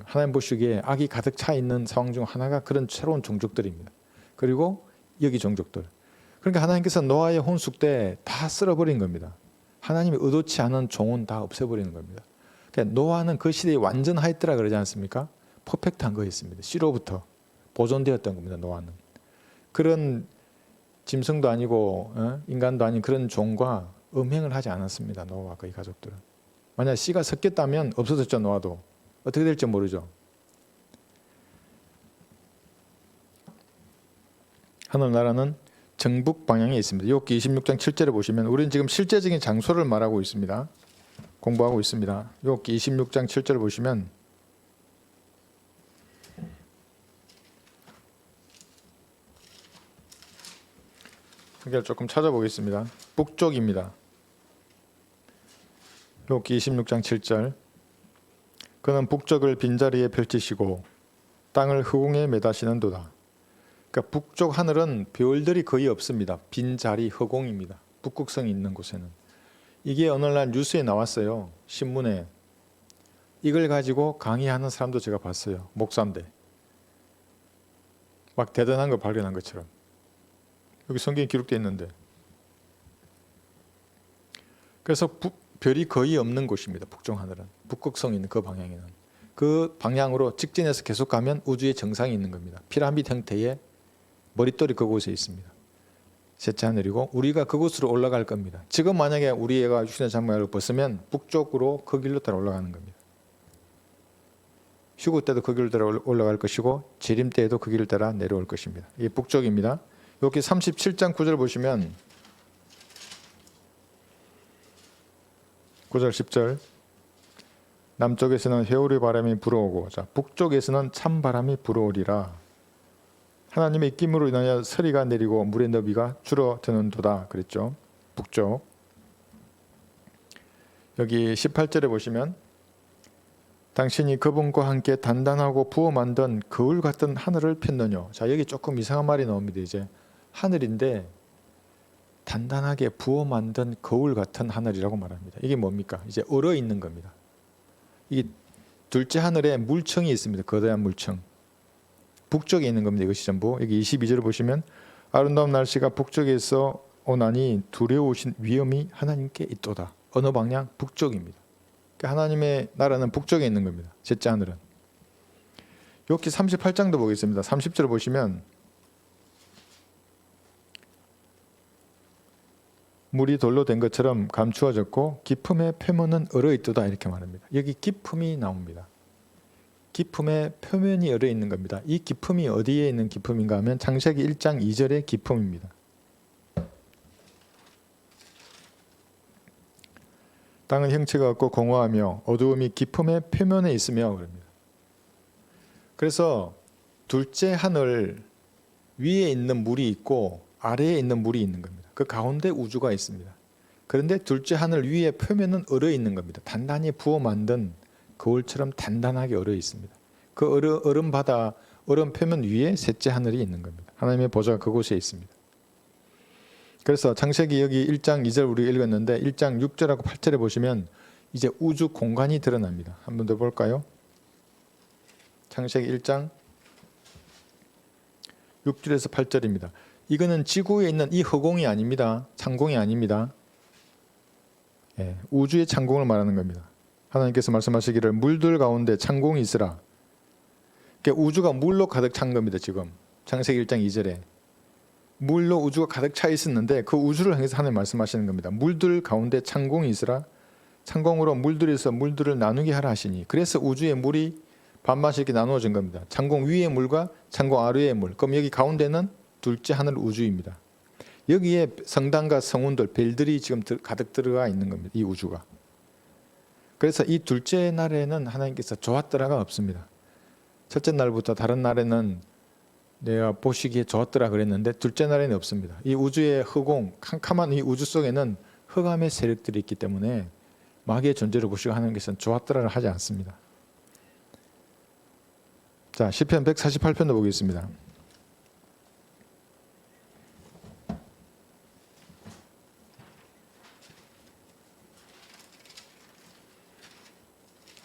하나님 보시기에 악이 가득 차 있는 상황 중 하나가 그런 새로운 종족들입니다. 그리고 여기 종족들. 그러니까 하나님께서 노아의 혼숙 때 다 쓸어버린 겁니다. 하나님이 의도치 않은 종은 다 없애버리는 겁니다. 그러니까 노아는 그 시대에 완전하였더라 그러지 않습니까? 퍼펙트한 거였습니다. 씨로부터 보존되었던 겁니다. 노아는. 그런 짐승도 아니고 인간도 아닌 그런 종과 음행을 하지 않았습니다. 노아와 그의 가족들은. 만약 씨가 섞였다면 없어졌죠. 노아도. 어떻게 될지 모르죠. 하늘나라는 정북 방향에 있습니다. 욥기 26장 7절에 보시면 우리는 지금 실제적인 장소를 말하고 있습니다. 공부하고 있습니다. 욥기 26장 7절을 보시면 해결 조금 찾아보겠습니다. 북쪽입니다. 욥기 26장 7절. 그는 북쪽을 빈자리에 펼치시고 땅을 흑웅에 매다시는도다. 그러니까 북쪽 하늘은 별들이 거의 없습니다. 빈자리 흑웅입니다. 북극성이 있는 곳에는. 이게 어느 날 뉴스에 나왔어요. 신문에. 이걸 가지고 강의하는 사람도 제가 봤어요. 목사인데 막 대단한 거 발견한 것처럼. 여기 성경에 기록되어 있는데. 그래서 별이 거의 없는 곳입니다. 북쪽 하늘은. 북극성이 있는 그 방향에는. 그 방향으로 직진해서 계속 가면 우주의 정상이 있는 겁니다. 피라미드 형태의 머릿돌이 그곳에 있습니다. 셋째 하늘이고 우리가 그곳으로 올라갈 겁니다. 지금 만약에 우리 애가 육신의 장막을 벗으면 북쪽으로 그 길로 따라 올라가는 겁니다. 휴거 때도 그 길을 따라 올라갈 것이고 재림 때에도 그 길을 따라 내려올 것입니다. 이게 북쪽입니다. 여기 37장 9절 보시면 9절 10절 남쪽에서는 회오리 바람이 불어오고 자 북쪽에서는 찬바람이 불어오리라. 하나님의 입김으로 인하여 서리가 내리고 물의 너비가 줄어드는도다 그랬죠. 북쪽. 여기 18절에 보시면 당신이 그분과 함께 단단하고 부어 만든 거울 같은 하늘을 폈느뇨. 자 여기 조금 이상한 말이 나옵니다. 이제 하늘인데 단단하게 부어 만든 거울 같은 하늘이라고 말합니다. 이게 뭡니까? 이제 얼어 있는 겁니다. 이게 둘째 하늘에 물청이 있습니다. 거대한 물청. 북쪽에 있는 겁니다. 이것이 전부. 여기 22절을 보시면 아름다운 날씨가 북쪽에서 오나니 두려우신 위엄이 하나님께 있도다. 어느 방향? 북쪽입니다. 그러니까 하나님의 나라는 북쪽에 있는 겁니다. 셋째 하늘은. 여기 38장도 보겠습니다. 30절을 보시면 물이 돌로 된 것처럼 감추어졌고 깊음의 표면은 얼어있도다 이렇게 말합니다. 여기 깊음이 나옵니다. 깊음의 표면이 얼어있는 겁니다. 이 깊음이 어디에 있는 깊음인가 하면 창세기 1장 2절의 깊음입니다. 땅은 형체가 없고 공허하며 어두움이 깊음의 표면에 있으며 그럽니다. 그래서 둘째 하늘 위에 있는 물이 있고 아래에 있는 물이 있는 겁니다. 그 가운데 우주가 있습니다. 그런데 둘째 하늘 위에 표면은 얼어 있는 겁니다. 단단히 부어 만든 거울처럼 단단하게 얼어 있습니다. 그 얼음 바다, 얼음 표면 위에 셋째 하늘이 있는 겁니다. 하나님의 보좌가 그곳에 있습니다. 그래서 창세기 여기 1장 2절 우리 읽었는데 1장 6절하고 8절에 보시면 이제 우주 공간이 드러납니다. 한 번 더 볼까요? 창세기 1장 6절에서 8절입니다. 이거는 지구에 있는 이 허공이 아닙니다. 창공이 아닙니다. 예, 우주의 창공을 말하는 겁니다. 하나님께서 말씀하시기를 물들 가운데 창공이 있으라. 그러니까 우주가 물로 가득 찬 겁니다. 지금 창세기 1장 2절에 물로 우주가 가득 차 있었는데 그 우주를 향해서 하나님 말씀하시는 겁니다. 물들 가운데 창공이 있으라. 창공으로 물들에서 물들을 나누게 하라 하시니 그래서 우주의 물이 반반씩 이렇게 나누어진 겁니다. 창공 위의 물과 창공 아래의 물. 그럼 여기 가운데는 둘째 하늘 우주입니다. 여기에 성당과 성운들, 별들이 지금 가득 들어가 있는 겁니다. 이 우주가. 그래서 이 둘째 날에는 하나님께서 좋았더라가 없습니다. 첫째 날부터 다른 날에는 내가 보시기에 좋았더라 그랬는데 둘째 날에는 없습니다. 이 우주의 허공, 캄캄한 이 우주 속에는 흑암의 세력들이 있기 때문에 마귀의 존재를 보시고 하나님께서는 좋았더라를 하지 않습니다. 자, 시편 148편도 보겠습니다.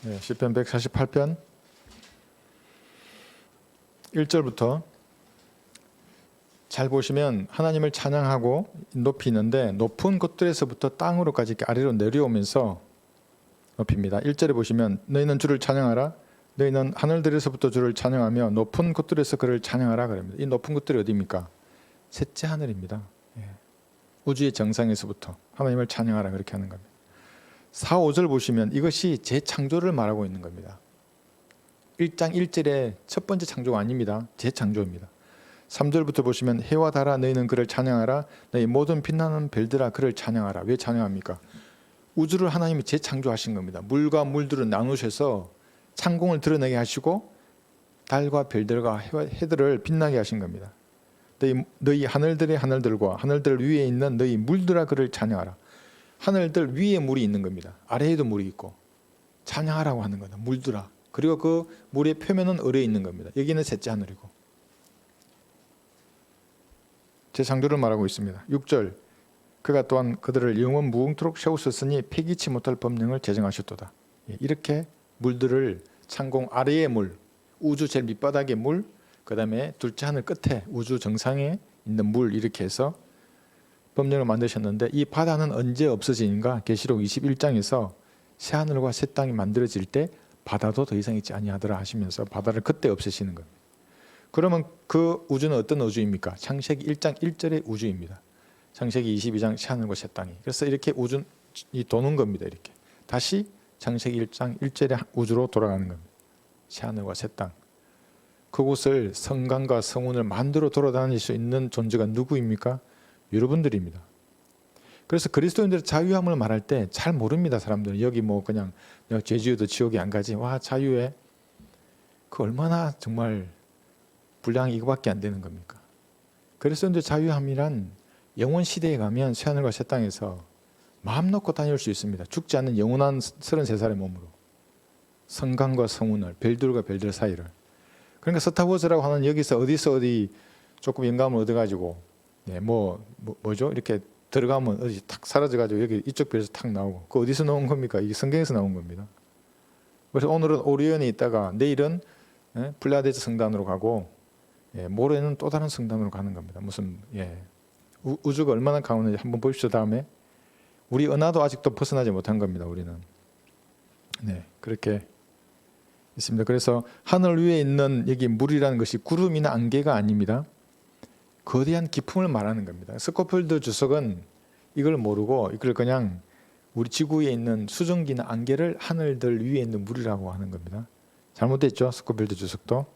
네, 시편 148편 1절부터 잘 보시면 하나님을 찬양하고 높이는데 높은 곳들에서부터 땅으로까지 이렇게 아래로 내려오면서 높입니다. 1절에 보시면 너희는 주를 찬양하라. 너희는 하늘들에서부터 주를 찬양하며 높은 곳들에서 그를 찬양하라 그럽니다. 이 높은 곳들이 어디입니까? 셋째 하늘입니다. 예. 우주의 정상에서부터 하나님을 찬양하라 그렇게 하는 겁니다. 4, 5절 보시면 이것이 재창조를 말하고 있는 겁니다. 1장 1절의 첫 번째 창조가 아닙니다. 재창조입니다. 3절부터 보시면 해와 달아 너희는 그를 찬양하라. 너희 모든 빛나는 별들아 그를 찬양하라. 왜 찬양합니까? 우주를 하나님이 재창조하신 겁니다. 물과 물들을 나누셔서 창공을 드러내게 하시고 달과 별들과 해들을 빛나게 하신 겁니다. 너희 하늘들의 하늘들과 하늘들 위에 있는 너희 물들아 그를 찬양하라. 하늘들 위에 물이 있는 겁니다. 아래에도 물이 있고 찬양하라고 하는 거다. 물들아. 그리고 그 물의 표면은 얼어 있는 겁니다. 여기는 셋째 하늘이고 재창조를 말하고 있습니다. 6절 그가 또한 그들을 영원 무궁토록 세우셨으니 폐기치 못할 법령을 제정하셨도다. 이렇게 물들을 창공 아래의 물, 우주 제일 밑바닥의 물, 그 다음에 둘째 하늘 끝에 우주 정상에 있는 물, 이렇게 해서 법령을 만드셨는데, 이 바다는 언제 없어지는가? 계시록 21장에서 새 하늘과 새 땅이 만들어질 때 바다도 더 이상 있지 아니하더라 하시면서 바다를 그때 없애시는 겁니다. 그러면 그 우주는 어떤 우주입니까? 창세기 1장 1절의 우주입니다. 창세기 22장 새 하늘과 새 땅이. 그래서 이렇게 우주이 도는 겁니다. 이렇게 다시 창세기 1장 1절의 우주로 돌아가는 겁니다. 새 하늘과 새 땅. 그곳을 성강과 성운을 만들어 돌아다닐 수 있는 존재가 누구입니까? 여러분들입니다. 그래서 그리스도인들의 자유함을 말할 때 잘 모릅니다. 사람들은 여기 뭐 그냥 내가 죄지어도 지옥에 안 가지, 와 자유해, 그 얼마나 정말 분량이 이거밖에 안 되는 겁니까? 그리스도인들의 자유함이란 영원 시대에 가면 새하늘과 새 땅에서 마음 놓고 다닐 수 있습니다. 죽지 않는 영원한 33살의 몸으로 성강과 성운을, 별들과 별들 사이를. 그러니까 스타워즈라고 하는 여기서 어디 조금 영감을 얻어가지고 뭐죠? 이렇게 들어가면 어디 탁 사라져가지고 여기 이쪽 별에서 탁 나오고, 그 어디서 나온 겁니까? 이게 성경에서 나온 겁니다. 그래서 오늘은 오리온에 있다가 내일은 플레아데스 성단으로 가고 모레는 또 다른 성단으로 가는 겁니다. 무슨 우주가 얼마나 가운데 한번 보십시오. 다음에 우리 은하도 아직도 벗어나지 못한 겁니다. 우리는 그렇게 있습니다. 그래서 하늘 위에 있는 여기 물이라는 것이 구름이나 안개가 아닙니다. 거대한 기품을 말하는 겁니다. 스코필드 주석은 이걸 모르고 이걸 그냥 우리 지구에 있는 수증기나 안개를 하늘들 위에 있는 물이라고 하는 겁니다. 잘못됐죠? 스코필드 주석도.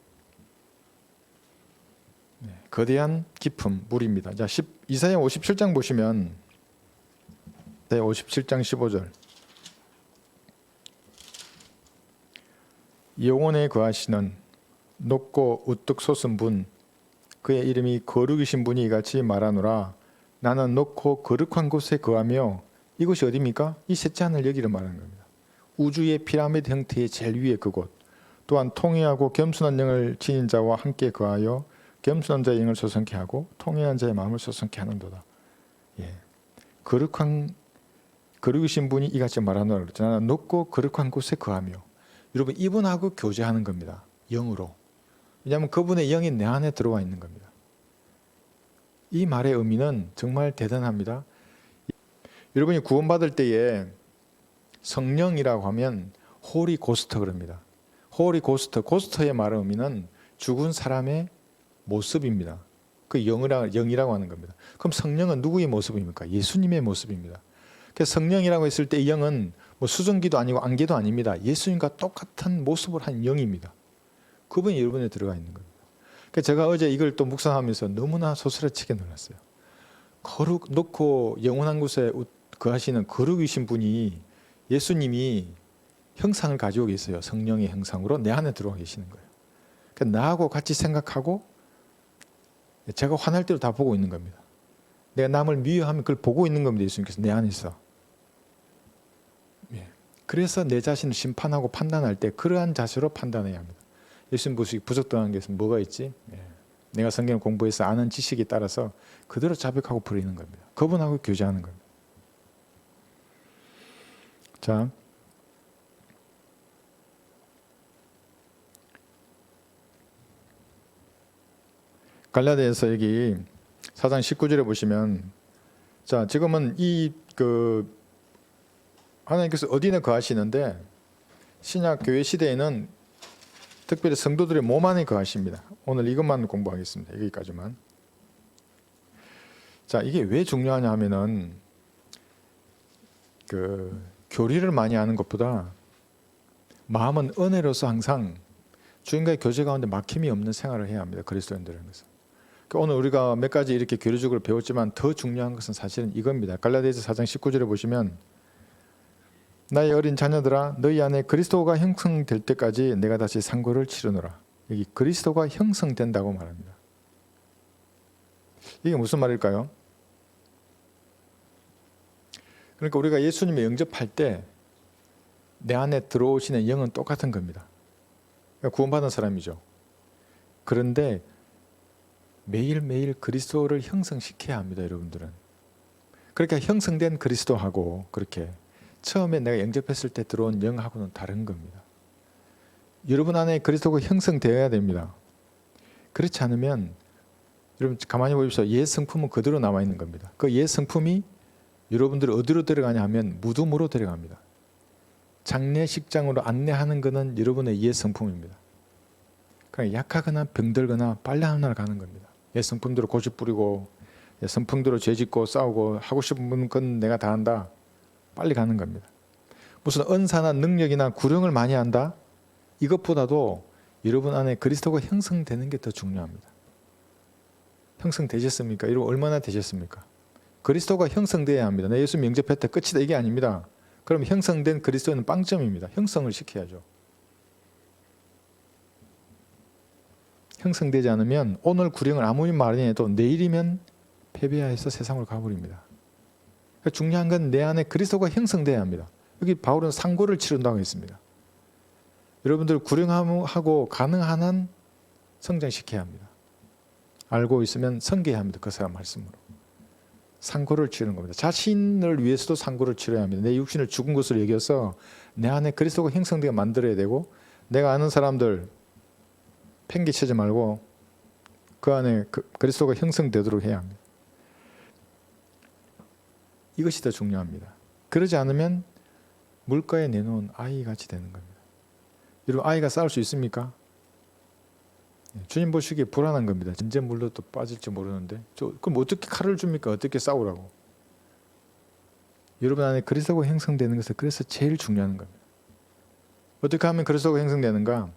거대한 기품, 물입니다. 자, 이사야 57장 보시면, 이사야 57장 15절. 영혼에 거하시는 높고 우뚝 솟은 분, 그의 이름이 거룩이신 분이 이같이 말하노라. 나는 높고 거룩한 곳에 거하며, 이곳이 어디입니까? 이 셋째 하늘 여기를 말하는 겁니다. 우주의 피라미드 형태의 제일 위에 그곳. 또한 통회하고 겸손한 영을 지닌 자와 함께 거하여 겸손한 자의 영을 소성케 하고 통회한 자의 마음을 소성케 하는도다. 거룩이신 분이 이같이 말하노라. 나는 높고 거룩한 곳에 거하며. 여러분, 이분하고 교제하는 겁니다. 영으로. 왜냐하면 그분의 영이 내 안에 들어와 있는 겁니다. 이 말의 의미는 정말 대단합니다. 여러분이 구원받을 때에 성령이라고 하면 홀리 고스트 그럽니다. 홀리 고스트, 고스트의 말의 의미는 죽은 사람의 모습입니다. 그 영이라고 하는 겁니다. 그럼 성령은 누구의 모습입니까? 예수님의 모습입니다. 그래서 성령이라고 했을 때 이 영은 뭐 수증기도 아니고 안개도 아닙니다. 예수님과 똑같은 모습을 한 영입니다. 그분이 여러분에 들어가 있는 겁니다. 그래서 제가 어제 이걸 또 묵상하면서 너무나 소스라치게 놀랐어요. 거룩 놓고 영원한 곳에 거하시는 거룩이신 분이, 예수님이 형상을 가지고 계세요. 성령의 형상으로 내 안에 들어와 계시는 거예요. 그러니까 나하고 같이 생각하고, 제가 화날 때도 다 보고 있는 겁니다. 내가 남을 미워하면 그걸 보고 있는 겁니다. 예수님께서 내 안에서. 그래서 내 자신을 심판하고 판단할 때 그러한 자세로 판단해야 합니다. 예수님 보시기 부적당한 게 뭐가 있지? 내가 성경을 공부해서 아는 지식에 따라서 그대로 자백하고 버리는 겁니다. 그분하고 교제하는 겁니다. 자, 갈라디아서 여기 4장 19절에 보시면, 자, 지금은 하나님께서 어디나 거하시는데, 신약 교회 시대에는 특별히 성도들의 몸 안에 거하십니다. 오늘 이것만 공부하겠습니다. 여기까지만. 자, 이게 왜 중요하냐 하면은, 교리를 많이 하는 것보다 마음은 은혜로서 항상 주님과의 교제 가운데 막힘이 없는 생활을 해야 합니다. 그리스도인들은. 그래서 오늘 우리가 몇 가지 이렇게 교리적으로 배웠지만 더 중요한 것은 사실은 이겁니다. 갈라디아서 4장 19절에 보시면, 나의 어린 자녀들아, 너희 안에 그리스도가 형성될 때까지 내가 다시 상고를 치르노라. 여기 그리스도가 형성된다고 말합니다. 이게 무슨 말일까요? 그러니까 우리가 예수님을 영접할 때 내 안에 들어오시는 영은 똑같은 겁니다. 그러니까 구원받은 사람이죠. 그런데 매일매일 그리스도를 형성시켜야 합니다. 여러분들은. 그러니까 형성된 그리스도하고 그렇게 처음에 내가 영접했을 때 들어온 영하고는 다른 겁니다. 여러분 안에 그리스도가 형성되어야 됩니다. 그렇지 않으면 여러분 가만히 보십시오. 옛 성품은 그대로 남아있는 겁니다. 그 옛 성품이 여러분들이 어디로 데려가냐 하면 무덤으로 데려갑니다. 장례식장으로 안내하는 것은 여러분의 옛 성품입니다. 그러니까 약하거나 병들거나 빨리 하늘 가는 겁니다. 옛 성품대로 고집 부리고 옛 성품대로 죄짓고 싸우고 하고 싶은 건 내가 다 한다. 빨리 가는 겁니다. 무슨 은사나 능력이나 구령을 많이 한다? 이것보다도 여러분 안에 그리스도가 형성되는 게 더 중요합니다. 형성되셨습니까? 여러분 얼마나 되셨습니까? 그리스도가 형성돼야 합니다. 내 예수 영접했다 끝이다 이게 아닙니다. 그럼 형성된 그리스도는 빵점입니다. 형성을 시켜야죠. 형성되지 않으면 오늘 구령을 아무리 많이 해도 내일이면 패배하여서 세상으로 가버립니다. 중요한 건 내 안에 그리스도가 형성돼야 합니다. 여기 바울은 상고를 치른다고 했습니다. 여러분들 구령하고 가능한 한 성장시켜야 합니다. 알고 있으면 섬겨야 합니다. 그 사람 말씀으로. 상고를 치르는 겁니다. 자신을 위해서도 상고를 치러야 합니다. 내 육신을 죽은 것으로 여겨서 내 안에 그리스도가 형성되게 만들어야 되고 내가 아는 사람들 팽개치지 말고 그 안에 그리스도가 형성되도록 해야 합니다. 이것이 더 중요합니다. 그러지 않으면 물가에 내놓은 아이같이 되는 겁니다. 여러분 아이가 싸울 수 있습니까? 주님 보시기에 불안한 겁니다. 언제 물로 또 빠질지 모르는데 그럼 어떻게 칼을 줍니까? 어떻게 싸우라고? 여러분 안에 그리스도가 형성되는 것은 그래서 제일 중요한 겁니다. 어떻게 하면 그리스도가 형성되는가?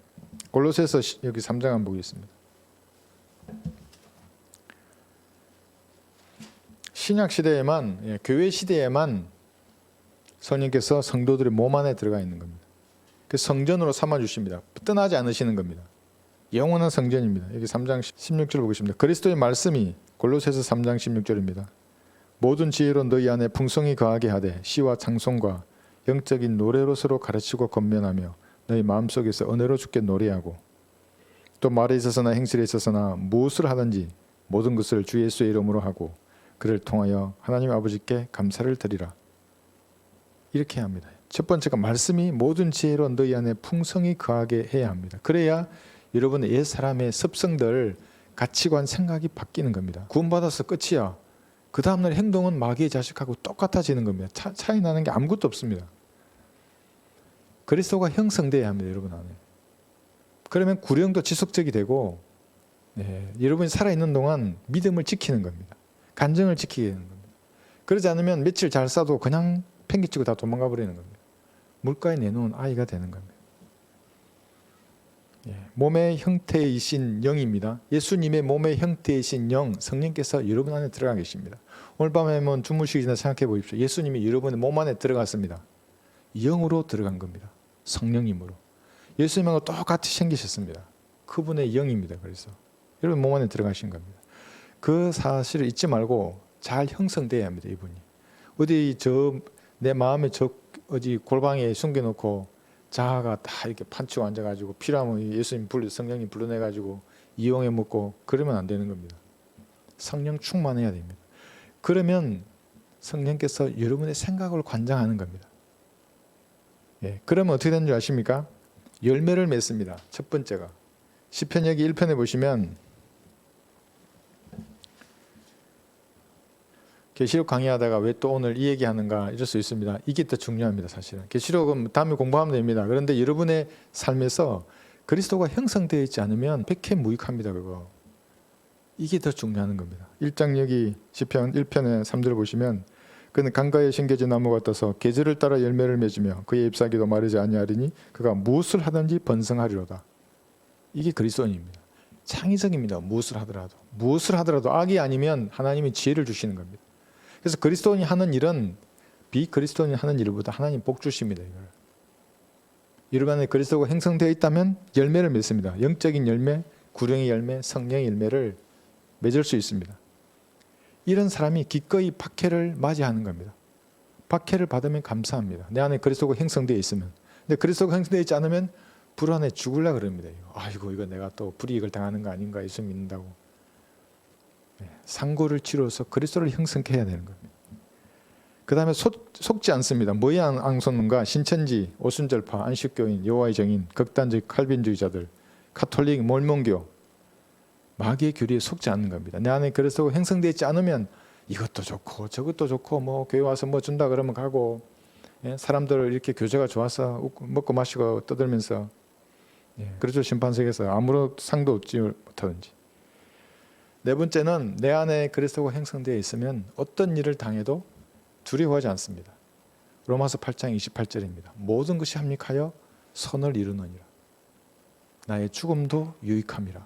골로새서 여기 3장 한번 보겠습니다. 신약 시대에만 교회 시대에만 성령께서 성도들의 몸 안에 들어가 있는 겁니다. 그 성전으로 삼아 주십니다. 떠나지 않으시는 겁니다. 영원한 성전입니다. 여기 3장 16절 보겠습니다. 그리스도의 말씀이 골로새서 3장 16절입니다. 모든 지혜로 너희 안에 풍성히 거하게 하되 시와 찬송과 영적인 노래로 서로 가르치고 권면하며 너희 마음속에서 은혜로 주께 노래하고 또 말에 있어서나 행실에 있어서나 무엇을 하든지 모든 것을 주 예수의 이름으로 하고 그를 통하여 하나님 아버지께 감사를 드리라. 이렇게 합니다. 첫 번째가 말씀이 모든 지혜로 너희 안에 풍성히 거하게 해야 합니다. 그래야 여러분의 옛 사람의 습성들, 가치관, 생각이 바뀌는 겁니다. 구원받아서 끝이야. 그 다음날 행동은 마귀의 자식하고 똑같아지는 겁니다. 차이 나는 게 아무것도 없습니다. 그리스도가 형성돼야 합니다. 여러분 안에. 그러면 구령도 지속적이 되고 여러분이 살아있는 동안 믿음을 지키는 겁니다. 간증을 지키게 되는 겁니다. 그러지 않으면 며칠 잘 싸도 그냥 팽개치고 다 도망가 버리는 겁니다. 물가에 내놓은 아이가 되는 겁니다. 몸의 형태이신 영입니다. 예수님의 몸의 형태이신 영, 성령께서 여러분 안에 들어가 계십니다. 오늘 밤에 한번 주무시기 전에 생각해 보십시오. 예수님이 여러분의 몸 안에 들어갔습니다. 영으로 들어간 겁니다. 성령님으로. 예수님하고 똑같이 생기셨습니다. 그분의 영입니다. 그래서 여러분 몸 안에 들어가신 겁니다. 그 사실을 잊지 말고 잘 형성돼야 합니다. 이분이. 어디 내 마음에 어디 골방에 숨겨놓고 자아가 다 이렇게 판치고 앉아가지고 필요하면 예수님 성령님 불러내가지고 이용해 먹고 그러면 안 되는 겁니다. 성령 충만해야 됩니다. 그러면 성령께서 여러분의 생각을 관장하는 겁니다. 그러면 어떻게 되는 줄 아십니까? 열매를 맺습니다. 첫 번째가 시편 여기 1편에 보시면 계시록 강의하다가 왜 또 오늘 이 얘기하는가 이럴 수 있습니다. 이게 더 중요합니다. 사실은 계시록은 다음에 공부하면 됩니다. 그런데 여러분의 삶에서 그리스도가 형성되어 있지 않으면 백해무익합니다. 그거 이게 더 중요한 겁니다. 1장 여기 시편 1편에 3절 보시면 그는 강가에 심겨진 나무 같아서 계절을 따라 열매를 맺으며 그의 잎사귀도 마르지 아니하리니 그가 무엇을 하든지 번성하리로다. 이게 그리스도인입니다. 창의적입니다. 무엇을 하더라도 악이 아니면 하나님이 지혜를 주시는 겁니다. 그래서 그리스도인이 하는 일은 비그리스도인이 하는 일보다 하나님 복 주십니다. 여러분 안에 그리스도가 형성되어 있다면 열매를 맺습니다. 영적인 열매, 구령의 열매, 성령의 열매를 맺을 수 있습니다. 이런 사람이 기꺼이 박해를 맞이하는 겁니다. 박해를 받으면 감사합니다. 내 안에 그리스도가 형성되어 있으면. 근데 그리스도가 형성되어 있지 않으면 불안해 죽으려고 그럽니다. 아이고 이거 내가 또 불이익을 당하는 거 아닌가 예수 믿는다고. 상고를 치러서 그리스도를 형성해야 되는 겁니다. 그 다음에 속지 않습니다. 뭐에 안 속는가? 신천지, 오순절파, 안식교인, 여호와의 증인, 극단적 칼빈주의자들, 가톨릭, 몰몬교, 마귀의 교리에 속지 않는 겁니다. 내 안에 그리스도가 형성되어 있지 않으면 이것도 좋고 저것도 좋고 뭐 교회 와서 뭐 준다 그러면 가고, 예? 사람들 이렇게 교제가 좋아서 먹고 마시고 떠들면서, 예. 그렇죠. 심판석에서 아무런 상도 얻지 못하든지. 네 번째는 내 안에 그리스도가 형성되어 있으면 어떤 일을 당해도 두려워하지 않습니다. 로마서 8장 28절입니다. 모든 것이 합력하여 선을 이루느니라. 나의 죽음도 유익함이라.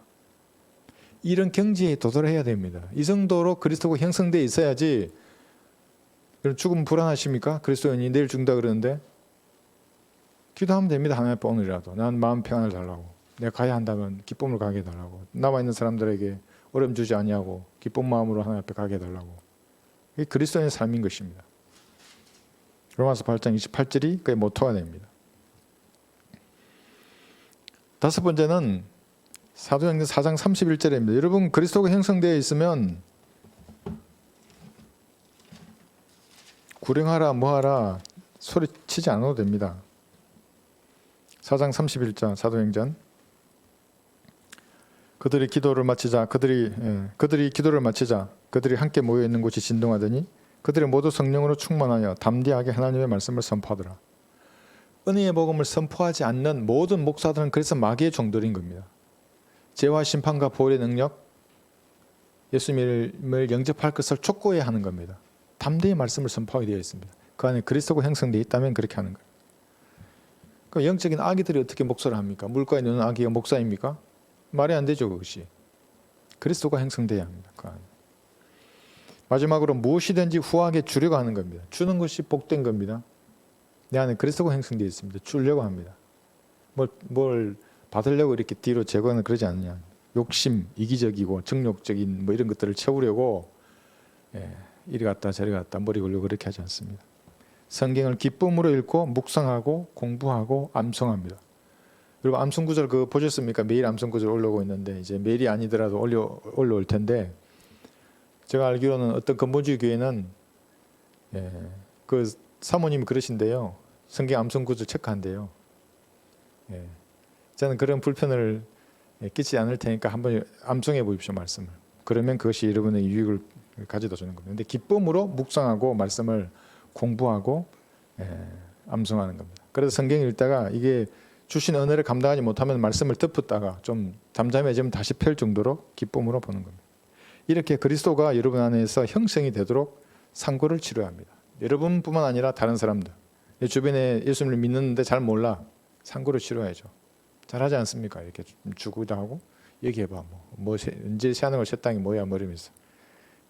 이런 경지에 도달해야 됩니다. 이 정도로 그리스도가 형성되어 있어야지. 죽음 불안하십니까? 그리스도인이 내일 죽는다 그러는데 기도하면 됩니다. 하나님 앞에 오늘이라도 난 마음 평안을 달라고, 내가 가야 한다면 기쁨을 가게 해달라고, 남아있는 사람들에게 어려움 주지 아니하고 기쁜 마음으로 하나님 앞에 가게 해달라고. 이게 그리스도인의 삶인 것입니다. 로마서 8장 28절이 그의 모토가 됩니다. 다섯 번째는 사도행전 4장 31절입니다. 여러분 그리스도가 형성되어 있으면 구령하라 뭐하라 소리치지 않아도 됩니다. 4장 31절 사도행전. 그들이 기도를 마치자 그들이 함께 모여 있는 곳이 진동하더니 그들이 모두 성령으로 충만하여 담대하게 하나님의 말씀을 선포하더라. 은혜의 복음을 선포하지 않는 모든 목사들은 그래서 마귀의 종들인 겁니다. 죄와 심판과 보혈의 능력, 예수님을 영접할 것을 촉구해야 하는 겁니다. 담대히 말씀을 선포하게 되어 있습니다. 그 안에 그리스도가 형성되어 있다면 그렇게 하는 거예요. 그럼 영적인 아기들이 어떻게 목사를 합니까? 물가에 노는 아기가 목사입니까? 말이 안 되죠. 그것이. 그리스도가 형성되어야 합니다. 그 안에. 마지막으로 무엇이든지 후하게 주려고 하는 겁니다. 주는 것이 복된 겁니다. 내 안에 그리스도가 형성되어 있습니다. 주려고 합니다. 뭘 받으려고 이렇게 뒤로 제거는 그러지 않느냐. 욕심, 이기적이고 정욕적인 뭐 이런 것들을 채우려고, 예, 이리 갔다 저리 갔다 머리 걸려고 그렇게 하지 않습니다. 성경을 기쁨으로 읽고 묵상하고 공부하고 암송합니다. 여러분 암송 구절 그거 보셨습니까? 매일 암송 구절 올라오고 있는데 이제 매일이 아니더라도 올라올 텐데, 제가 알기로는 어떤 근본주의 교회는, 예, 그 사모님이 그러신데요. 성경 암송 구절 체크한대요. 예, 저는 그런 불편을 끼치지 않을 테니까 한번 암송해 보십시오. 말씀을. 그러면 그것이 여러분의 유익을 가져다 주는 겁니다. 근데 기쁨으로 묵상하고 말씀을 공부하고, 암송하는 겁니다. 그래서 성경 읽다가 이게 주신 은혜를 감당하지 못하면 말씀을 덮었다가 좀 잠잠해지면 다시 펼 정도로 기쁨으로 보는 겁니다. 이렇게 그리스도가 여러분 안에서 형성이 되도록 상고를 치러야 합니다. 여러분뿐만 아니라 다른 사람들, 주변에 예수님을 믿는데 잘 몰라, 상고를 치러야죠. 잘하지 않습니까? 이렇게 주기도 하고 얘기해봐. 뭐 언제 새하늘 새 땅이 뭐야 뭐 이러면서.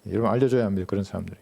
여러분 알려줘야 합니다. 그런 사람들이.